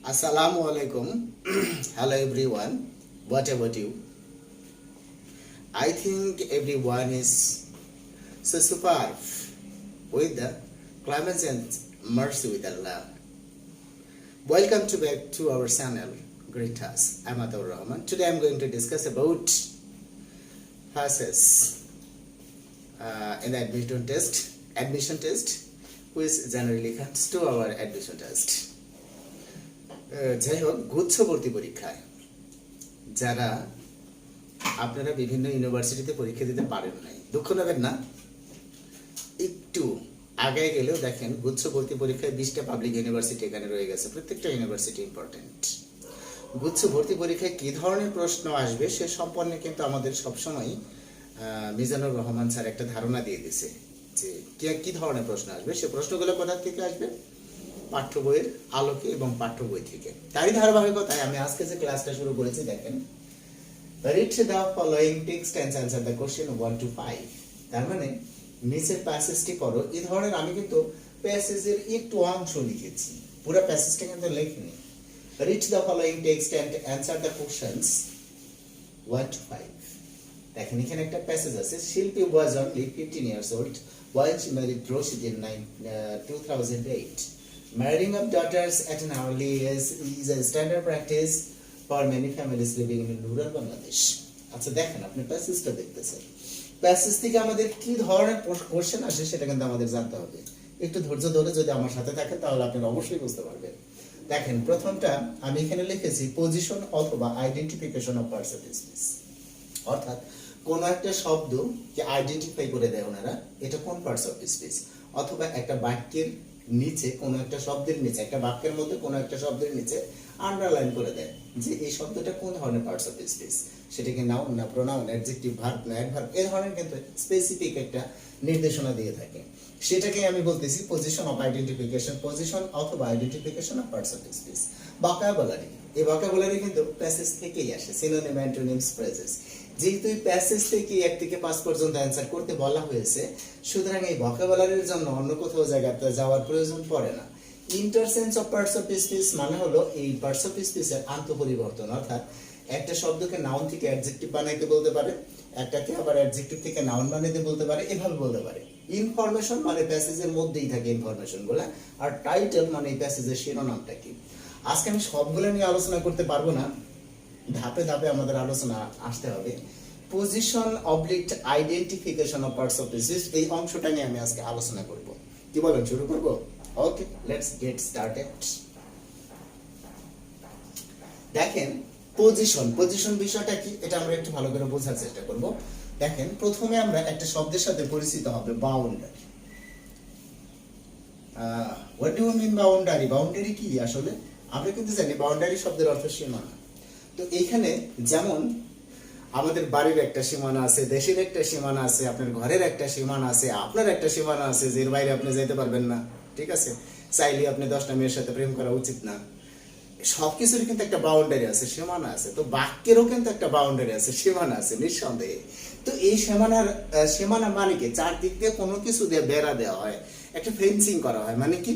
Assalamu alaikum. Hello everyone. What about you? I think everyone is so superb with the clemency and mercy with Allah. Welcome back to our channel, Great Us. I'm Atul Rahman. Today I'm going to discuss about passes in the admission test, which generally comes to our admission test. যাই হোক গুচ্ছবর্তী পরীক্ষায় যারা আপনারা বিভিন্ন ইউনিভার্সিটিতে পরীক্ষা দিতে পারেন নাই, দুঃখ নেবেন না। একটু আগে গেলেও দেখেন গুচ্ছবর্তী পরীক্ষায় 20টা পাবলিক ইউনিভার্সিটি এখানে রয়ে গেছে। প্রত্যেকটা ইউনিভার্সিটি ইম্পর্টেন্ট। গুচ্ছবর্তী পরীক্ষায় কি ধরনের প্রশ্ন আসবে সে সম্পর্কে কিন্তু আমাদের সবসময় মিজানুর রহমান স্যার একটা ধারণা দিয়ে দিয়েছে যে কি ধরনের প্রশ্ন আসবে। সে প্রশ্নগুলো কোথা থেকে আসবে? পাঠ্য বইয়ের আলোকে এবং পাঠ্য বই থেকে। তারই ধারাবাহিকতায় আমি আজকে যে ক্লাসটা শুরু করেছি, দেখেন read the following text and answer the question 1 to 5। তার মানে নিচের প্যাসেজটি পড়ো। এই ধরনের আমি কিন্তু প্যাসেজের একটু অংশ লিখেছি, পুরো প্যাসেজটা কিন্তু লিখিনি। read the following text and answer the questions 1 to 5। দেখেন এখানে একটা প্যাসেজ আছে, শিল্পী was only 15 years old when she married Roshid in 2008। Marrying of daughters at an early age is a standard practice for many families living in rural Bangladesh। আচ্ছা দেখেন আপনি প্যাসেজটা দেখতেছেন, passage থেকে আমাদের কি ধরনের কোশ্চেন আসে সেটা কিন্তু আমাদের জানতে হবে। একটু ধৈর্য ধরে যদি আমার সাথে থাকেন তাহলে আপনি অবশ্যই বুঝতে পারবেন। দেখেন প্রথমটা আমি এখানে লিখেছি পজিশন অথবা identification of parts of speech. অর্থাৎ কোন একটা শব্দকে আইডেন্টিফাই করে দেয় ওনারা, এটা কোন পার্টস অফ স্পিচ। অথবা একটা বাক্যের নিচে কোনো একটা শব্দের নিচে, একটা বাক্যের মধ্যে কোনো একটা শব্দের নিচে আন্ডারলাইন করে দেয় যে এই শব্দটা কোন ধরনের পার্টস অফ স্পিচ। সেটাকে নাউন না প্রোনাউন, অ্যাডজেক্টিভ, ভার্ব না অ্যাডভার্ব, এই ধরনের কিন্তু স্পেসিফিক একটা নির্দেশনা দিয়ে থাকে। সেটাকে আমি বলতেছি পজিশন অফ আইডেন্টিফিকেশন, পজিশন অথবা identification of parts of speech. Vocabulary, এই ভোকাবুলারি কিন্তু প্যাসেজ থেকেই আসে, সিনোনিম, অ্যান্টোনিমস, ফ্রেজেস। যেহেতু এই প্যাসেজ থেকে 1 থেকে 5 পর্যন্ত অ্যান্সার করতে বলা হয়েছে, সুতরাং এই ভোকাবুলারির জন্য অন্য কোথাও জায়গাতে যাওয়ার প্রয়োজন পড়ে না। Interchange of parts of speech মানে হলো এই পার্টস অফ স্পিচের আন্তঃপরিবর্তন। অর্থাৎ একটা শব্দকে নাউন থেকে অ্যাডজেক্টিভ বানাইতে বলতে পারে, একটাকে আবার অ্যাডজেক্টিভ থেকে নাউন বানাইতে বলতে পারে, এভাবে বলতে পারে। ইনফরমেশন মানে প্যাসেজের মধ্যেই থাকে ইনফরমেশনগুলো, আর টাইটেল মানে এই প্যাসেজের শিরোনামটা কি। আজকে আমি সবগুলো নিয়ে আলোচনা করতে পারবো না, ধাপে ধাপে আমাদের আলোচনা আসতে হবে। Position oblique identification of parts of speech, এই অংশটা নিয়ে আমি আজকে আলোচনা করব। কি বলেন, শুরু করব? ওকে, লেটস গেট স্টার্টেড। দেখেন পজিশন বিষয়টা কি এটা আমরা একটু ভালো করে বোঝার চেষ্টা করব। দেখেন প্রথমে আমরা একটা শব্দের সাথে পরিচিত হবে, boundary. What do you mean boundary? Boundary কি আসলে? আমরা কিন্তু জানি বাউন্ডারি শব্দের অর্থ সীমানা। তো এইখানে যেমন আমাদের বাড়ির একটা সীমানা আছে, দেশের একটা সীমানা আছে, আপনার ঘরের একটা সীমানা আছে, আপনার একটা সীমানা আছে যের বাইরে আপনি যেতে পারবেন না। ঠিক আছে, চাইলে আপনি 10টা মেয়ের সাথে প্রেম করা উচিত না। সবকিছুর কিন্তু একটা বাউন্ডারি আছে, সীমানা আছে। তো বাক্যেরও কিন্তু একটা বাউন্ডারি আছে, সীমানা আছে, নিঃসন্দেহে। তো এই সীমানা মানে কি? চারদিক দিয়ে কোনো কিছু দিয়ে বেড়া দেওয়া হয়, একটা ফেন্সিং করা হয়। মানে কি,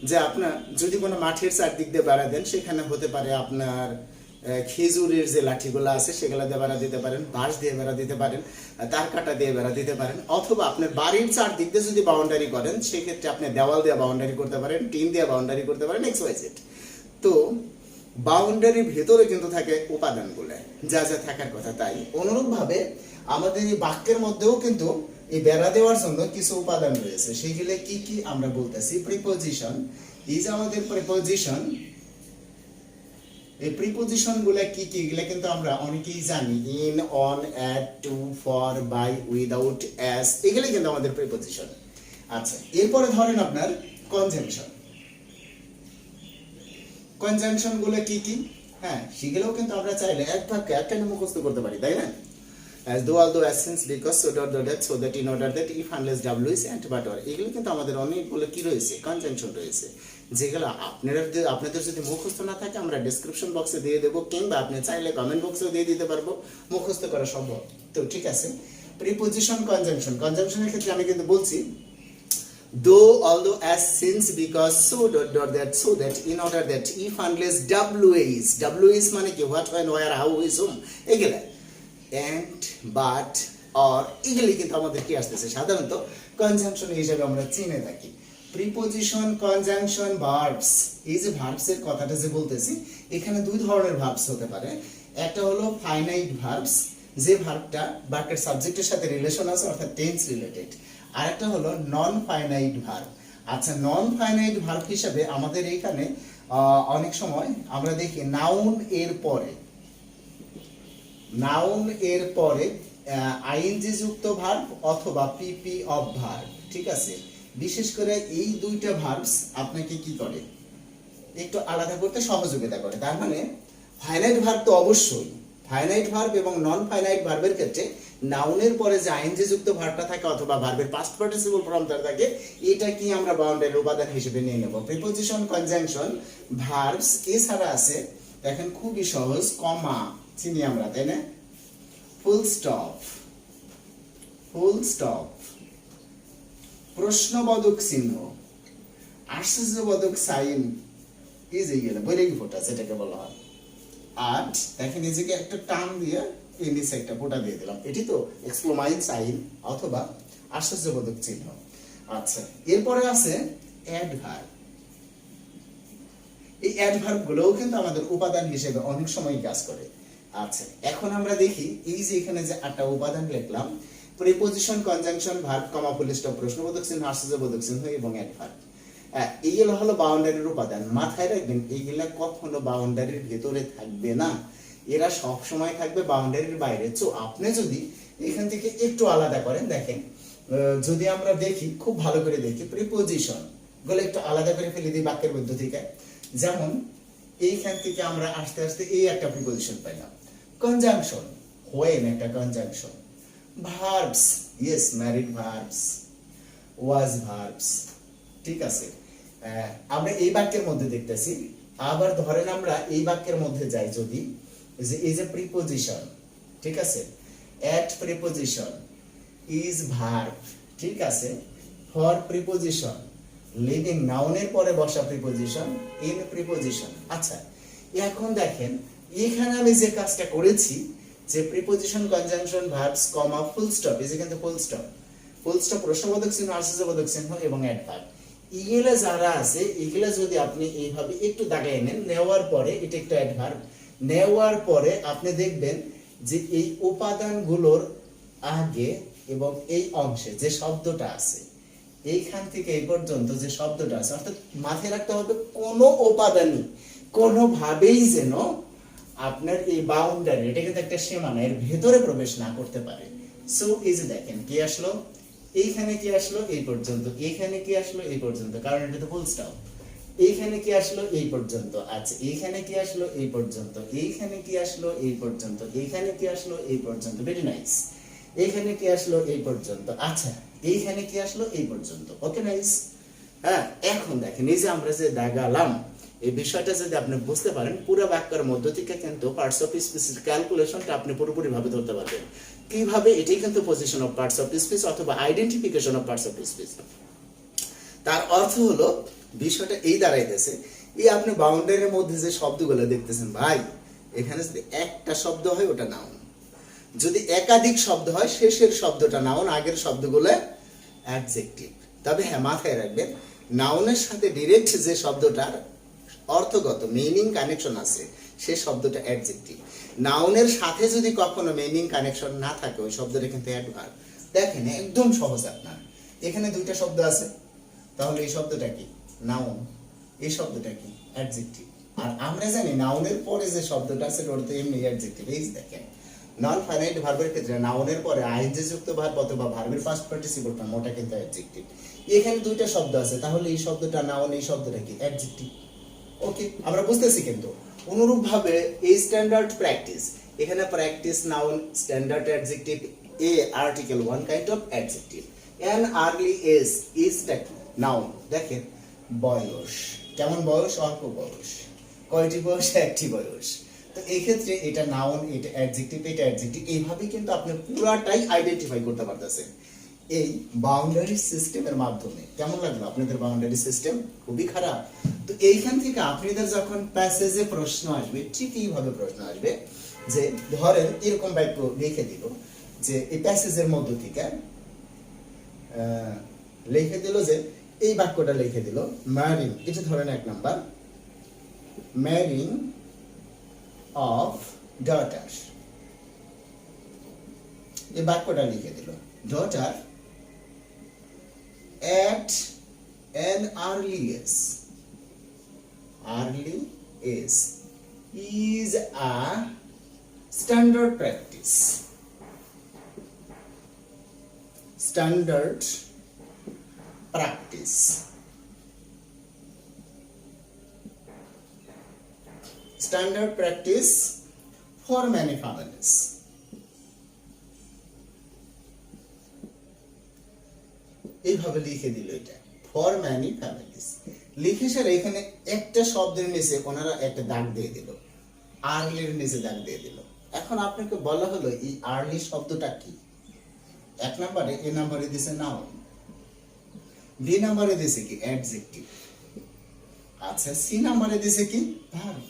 যে আপনার যদি কোনো মাঠের চারদিক দিয়ে বেড়া দেন, সেখানে হতে পারে আপনার খেজুরের যে লাঠিগুলো আছে সেগুলো দিয়ে বেড়া দিতে পারেন, বাঁশ দিয়ে বেড়া দিতে পারেন, তার কাটা দিয়ে বেড়া দিতে পারেন। অথবা আপনার বাড়ির চারদিক দিয়ে যদি বাউন্ডারি করেন, সেক্ষেত্রে আপনি দেওয়াল দিয়ে বাউন্ডারি করতে পারেন, টিন দিয়ে বাউন্ডারি করতে পারেন, XYZ। তো বাউন্ডারির ভেতরে কিন্তু থাকে উপাদানগুলো, যা যা থাকার কথা। তাই অনুরূপভাবে আমাদের এই বাক্যের মধ্যেও কিন্তু এই বেড়া দেওয়ার জন্য কিছু উপাদান রয়েছে। সেগুলো কি কি আমরা বলতেছি? প্রিপোজিশন। এই যে আমাদের প্রিপোজিশন, এই প্রিপোজিশন গুলা কি কি, এগুলা কিন্তু আমরা অনেকেই জানি। In, on, at, to, for, by, without, as, এগুলো কিন্তু আমাদের প্রিপোজিশন। আচ্ছা, এরপরে ধরেন আপনার কনজাংশন। কনজাংশন গুলো কি কি? হ্যাঁ, সেগুলোও কিন্তু আমরা চাইলে এক বাক্যে একটানে মুখস্থ করতে পারি, তাই না? as though, although, as since, because, so that, so that, in order that, if, unless, w is, and but, or, এগুলো কিন্তু আমাদের অনেকগুলো কি রয়েছে, কনজাংশন রয়েছে, যেগুলো আপনাদের যদি মুখস্থ না থাকে আমরা ডেসক্রিপশন বক্সে দিয়ে দেবো, কিংবা আপনি চাইলে কমেন্ট বক্সেও দিয়ে দিতে পারবো, মুখস্থ করা সম্ভব। তো ঠিক আছে, প্রিপোজিশন, কনজাংশনের ক্ষেত্রে আমি কিন্তু বলছি though, although, as, since, because, so, that, so that, in order that, if, unless, WH মানে কি what, when, where, how, which, whom এগুলা, and, but, or এগুলি কিন্তু আমাদের কি আসতেছে সাধারণত কনজাংশন হিসেবে আমরা চিনে থাকি। প্রিপোজিশন, কনজাংশন, ভার্বস, এই যে ভার্বসের কথাটা যে বলতেছি, এখানে দুই ধরনের ভার্বস হতে পারে। একটা হলো ফাইনাইট ভার্বস, যে ভার্বটা বাক্যের সাবজেক্টের সাথে রিলেশন আছে অর্থাৎ টেন্স রিলেটেড। আর একটা হলো নন ফাইনাইট ভার্ব। আচ্ছা, নন ফাইনাইট ভার্ব হিসেবে আমাদের এখানে অনেক সময় আমরা দেখি নাউন এর পরে আইএনজি যুক্ত ভার্ব অথবা পিপি অফ ভার্ব, ঠিক আছে। বিশেষ করে এই দুইটা ভার্বস আপনাকে কি করে, একটু আলাদা করতে সহযোগিতা করে। তার মানে ফাইনাইট ভার্ব তো অবশ্যই, ফাইনাইট ভার্ব এবং নন ফাইনাইট ভার্বের ক্ষেত্রে নাউনের পরে যে আইএনজি যুক্ত ভার্বটা থাকে অথবা ভার্বের পাস্ট পার্টিসিপল ফর্মটা থাকে, এটা কি আমরা বাউন্ডারির উপাদান হিসেবে নিয়ে নেব। প্রিপোজিশন, কনজাংশন, ভার্বস, এছাড়া আছে দেখেন খুবই সহজ, কমা চিনি আমরা, তাই না, ফুল স্টপ, প্রশ্নবোধক চিহ্ন, আশ্চর্যবোধক সাইন, এই যে গেলে বৈরাগী ফোঁটা যেটাকে বলা হয়। আর দেখেন এই যে একটা টান দিয়ে এই নিচে একটা ফোঁটা দিয়ে দিলাম, এটি তো এক্সক্লামেশন সাইন অথবা আশ্চর্যবোধক চিহ্ন। আচ্ছা, এরপরে আছে অ্যাডভার্ব। এই অ্যাডভার্ব গুলোও কিন্তু আমাদের উপাদান হিসেবে অনেক সময় কাজ করে। আচ্ছা, এখন আমরা দেখি এই যে এখানে যে 8টা উপাদান লিখলাম, প্রিপোজিশন, কনজাংশন, ভার্ব, কমা, ফুল স্টপ, প্রশ্নবোধক চিহ্ন, আশ্চর্যবোধক চিহ্ন এবং অ্যাডভার্ব। এইগুলো হলো বাউন্ডারির উপাদান। মাথায় রাখবেন এইগুলা কখনো বাউন্ডারির ভেতরে থাকবে না, এরা সব সময় থাকবে বাউন্ডারির বাইরে। তো আপনি যদি এখান থেকে একটু আলাদা করেন, দেখেন যদি আমরা দেখি, খুব ভালো করে দেখি, প্রিপোজিশন গুলো একটু আলাদা করে ফেলে দিই বাক্যের মধ্য থেকে। যেমন এইখান থেকে আমরা আস্তে আস্তে এই একটা প্রিপোজিশন পাইলাম। কনজাংশন, হোয়েন একটা conjunction. Verbs, yes, married verbs, was verbs, ঠিক আছে। আমরা এই বাক্যের মধ্যে দেখতেছি। আবার ধরেন আমরা এই বাক্যের মধ্যে যাই যদি, যে এই যে প্রিপোজিশন, ঠিক আছে, এট প্রিপোজিশন, ইজ ভার্ব, ঠিক আছে, ফর প্রিপোজিশন, লিভিং নাউনের পরে বসা প্রিপোজিশন, ইন প্রিপোজিশন। আচ্ছা, এখন দেখেন এখানে আমি যে কাজটা করেছি, যে প্রিপোজিশন, কনজাংশন, ভার্বস, কমা, ফুল স্টপ, এই যে কিন্তু ফুল স্টপ, প্রশ্নবোধক চিহ্ন, আশ্চর্যবোধক চিহ্ন এবং অ্যাডভার্ব, এগুলা যারা আছে এগুলা যদি আপনি এইভাবে একটু দাগায় নেন, নেওয়ার পরে এটা একটা অ্যাডভার্ব, নেওয়ার পরে আপনি দেখবেন যে এই উপাদানগুলোর আগে এবং এই অংশে যে শব্দটা আছে, এইখান থেকে এই পর্যন্ত যে শব্দটা আছে, অর্থাৎ মাথায় রাখতে হবে কোনো উপাদানই কোনোভাবেই যেন আপনার এই বাউন্ডারি, এটা কিন্তু একটা সীমানা, এর ভেতরে প্রবেশ না করতে পারে। সো এই যে দেখেন কি আসলো, এইখানে কি আসলো, এই পর্যন্ত, এইখানে কি আসলো, এই পর্যন্ত, কারণ এটা তো ফুল স্টপ। এইখানে কি আসলো, এই পর্যন্ত। আচ্ছা, এইখানে কি আসলো, এই পর্যন্ত, এইখানে কি আসলো, এই পর্যন্ত, এইখানে কি আসলো, এই পর্যন্ত। Very nice. এইখানে কি আসলো, এই পর্যন্ত। আচ্ছা, এইখানে কি আসলো, এই পর্যন্ত। ওকে, নাইস। হ্যাঁ, এখন দেখেন এই যে আমরা যে দাগালাম, এই বিষয়টা যদি আপনি বুঝতে পারেন, পুরো বাক্যের মধ্য থেকে কিন্তু পার্টস অফ স্পিচের ক্যালকুলেশনটা আপনি পুরোপুরি ভাবে ধরতে পারবেন। কিভাবে? এটাই কিন্তু position of parts of speech অথবা identification of parts of speech. তার অর্থ হলো বিষয়টা এই দাঁড়াইতেছে, এই আপনি বাউন্ডারির মধ্যে যে শব্দগুলো দেখতেছেন ভাই, এখানে যদি একটা শব্দ হয় ওটা নাউন, যদি একাধিক শব্দ হয় শেষের শব্দটা নাউন, আগের শব্দগুলো অ্যাডজেক্টিভ। তবে হ্যাঁ, মাথায় রাখবেন নাউনের সাথে ডিরেক্ট যে শব্দটার অর্থগত মিনিং কানেকশন আছে সে শব্দটা অ্যাডজেক্টিভ। নাউনের সাথে যদি কখনো মিনিং কানেকশন না থাকে ওই শব্দটা কিন্তু অ্যাডভার্ব। দেখেন একদম সহজ, আপনার এখানে দুইটা শব্দ আছে, তাহলে এই শব্দটা কি? নাউন। এই শব্দটা কি? অ্যাডজেক্টিভ। আর আমরা জানি নাউনের পরে যে শব্দটা আছে ওটা তো এমনি অ্যাডজেক্টিভ। এই দেখেন নন ফাইনাইট ভার্বের ক্ষেত্রে নাউনের পরে আইএনজি যুক্ত ভার্ব অথবা ভার্বের ফার্স্ট পার্টিসিপল ফর্ম ওটা কিন্তু অ্যাডজেক্টিভ। এখানে দুইটা শব্দ আছে, তাহলে এই শব্দটা নাউন, এই শব্দটা কি? অ্যাডজেক্টিভ। ওকে, আমরা বুঝতেছি কিন্তু। অনুরূপভাবে এই স্ট্যান্ডার্ড প্র্যাকটিস, এখানে practice noun, standard adjective, a article one kind of adjective, an early age ইজটা কি? নাউন। দেখেন বয়স, কেমন বয়স? অল্প বয়স। কয়টি বয়স? একটি বয়স। তো এই ক্ষেত্রে এটা নাউন, এটা অ্যাডজেক্টিভ, এটা অ্যাডজেক্টিভ, এইভাবে কিন্তু আপনি পুরাটাই আইডেন্টিফাই করতে পারতেছেন। এই বাউন্ডারি সিস্টেমের মাধ্যমে। কেমন লাগলো আপনাদের বাউন্ডারি সিস্টেম? খুবই খারাপ। তো এইখান থেকে আপনাদের যখন প্যাসেজে প্রশ্ন আসবে ঠিক এইভাবে প্রশ্ন আসবে যে ধরেন এরকম বাক্য লিখে দিল যে এই প্যাসেজের মধ্য থেকে লিখে দিল যে এই বাক্যটা লিখে দিল ম্যারিং, এটা ধরেন 1 নাম্বার, ম্যারিং অফ ডটার। এই বাক্যটা লিখে দিল daughter at an early age is a standard practice. Standard practice. Standard practice for many families. এইভাবে লিখে দিল এটা ফর ম্যানি ফ্যামিলিজ। লিখে স্যার এখানে একটা শব্দের নিচে ওনারা একটা দাগ দিয়ে দিল, আর্লির নিচে দাগ দিয়ে দিল। এখন আপনাকে বলা হলো এই আর্লি শব্দটা কি? 1 নম্বরে এ নম্বরে দিছে নাউন, বি নম্বরে দিছে কি অ্যাডজেক্টিভ, আচ্ছা সি নম্বরে দিছে কি ভার্ব,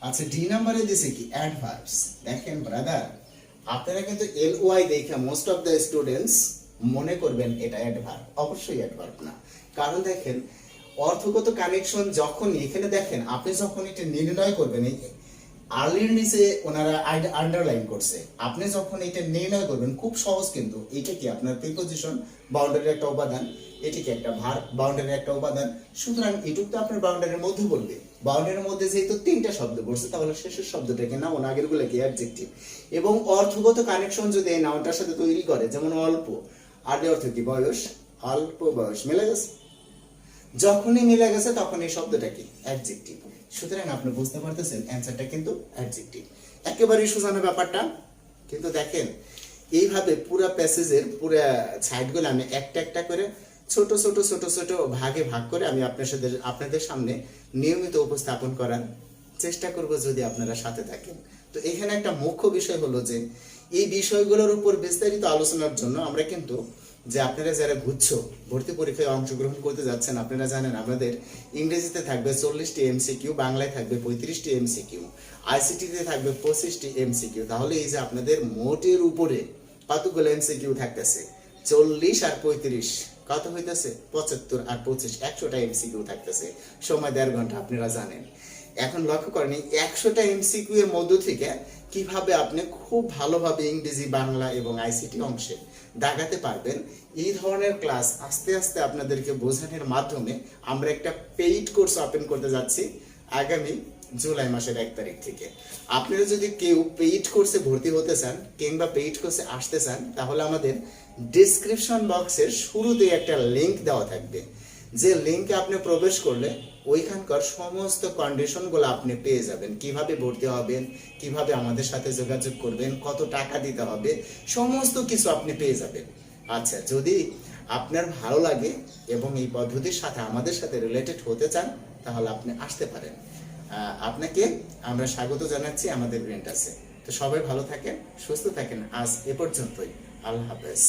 আচ্ছা ডি নম্বরে দিছে কি অ্যাডভার্বস। দেখেন ব্রাদার, আপনারা কিন্তু এল ওয়াই দেখে মোস্ট অফ দ্য স্টুডেন্টস মনে করবেন এটা অ্যাডভার্ব, অবশ্যই অ্যাডভার্ব না। কারণ দেখেন অর্থগত কানেকশন যখন এখানে দেখেন আপনি যখন এটা নির্ণয় করবেন, এই আর্লির নিচে ওনারা আন্ডারলাইন করছে, আপনি যখন এটা নির্ণয় করবেন খুব সহজ, কিন্তু এটা কি আপনার প্রিপজিশন বাউন্ডারির একটা উপাদান, এটি কি একটা ভার্ব বাউন্ডারির একটা উপাদান। সুতরাং এটুক তো আপনার বাউন্ডারির মধ্যে বলবে। বাউন্ডারির মধ্যে যেহেতু 3টা শব্দ বলছে, তাহলে শেষের শব্দটাকে নাউন, আগের গুলো কি অ্যাডজেক্টিভ। এবং অর্থগত কানেকশন যদি এই নাউনটার সাথে তৈরি করে, যেমন অল্প, আর্লি অর্থ কি বয়স, অল্প বয়স, মিলে গেছে। যখনই মিলে গেছে তখন এই শব্দটা কি অ্যাডজেক্টিভ। সুতরাং আপনি বুঝতে পারতেছেন অ্যানসারটা কিন্তু অ্যাডজেক্টিভ। একেবারেই সোজানো ব্যাপারটা। কিন্তু দেখেন এইভাবে পুরো প্যাসেজের পুরো সাইডগুলো আমি একটা একটা করে ছোট ছোট ছোট ছোট ভাগে ভাগ করে আমি আপনাদের সামনে নিয়মিত উপস্থাপন করার চেষ্টা করব যদি আপনারা সাথে থাকেন। তো এখানে একটা মুখ্য বিষয় হলো যে এই বিষয়গুলোর উপর বিস্তারিত আলোচনার জন্য আমরা কিন্তু যে আপনারা যারা গুচ্ছ ভর্তি পরীক্ষায় অংশগ্রহণ করতে যাচ্ছেন, আপনারা জানেন আমাদের ইংরেজিতে থাকবে 40টি এমসিকিউ, বাংলায় থাকবে 35টি এমসিকিউ, আইসিটিতে থাকবে 25টি এমসিকিউ। তাহলে এই যে আপনাদের মোটের উপরে কতগুলো এমসিকিউ থাকতেছে, 40 আর 35 কত হইতেছে 75 আর 25 100টা এমসিকিউ থাকতেছে, সময় 1.5 ঘন্টা আপনারা জানেন। এখন লক্ষ্য করেন 100টা এমসিকিউ এর মধ্য থেকে কিভাবে আপনি খুব ভালোভাবে ইংরেজি, বাংলা এবং আইসিটি অংশে দাগাতে পারবেন, এই ধরনের ক্লাস আস্তে আস্তে আপনাদেরকে বোঝানোর মাধ্যমে আমরা একটা পেইড কোর্স ওপেন করতে যাচ্ছি আগামী জুলাই মাসের 1 তারিখ থেকে। আপনারা যদি কেউ পেইড কোর্সে ভর্তি হতে চান কিংবা পেইড কোর্সে আসতে চান, তাহলে আমাদের ডেসক্রিপশন বক্সের শুরুতে একটা লিংক দেওয়া থাকবে, যে লিংকে আপনি প্রবেশ করলে ওইখানকার সমস্ত কন্ডিশনগুলো আপনি পেয়ে যাবেন। কিভাবে ভর্তি হবেন, কিভাবে আমাদের সাথে যোগাযোগ করবেন, কত টাকা দিতে হবে, সমস্ত কিছু আপনি পেয়ে যাবেন। আচ্ছা, যদি আপনার ভালো লাগে এবং এই পদ্ধতির সাথে আমাদের সাথে রিলেটেড হতে চান, তাহলে আপনি আসতে পারেন। আপনাকে আমরা স্বাগত জানাচ্ছি আমাদের ব্রেন্টাসে। তো সবাই ভালো থাকেন, সুস্থ থাকেন। আজ এ পর্যন্তই। আল্লাহ হাফেজ।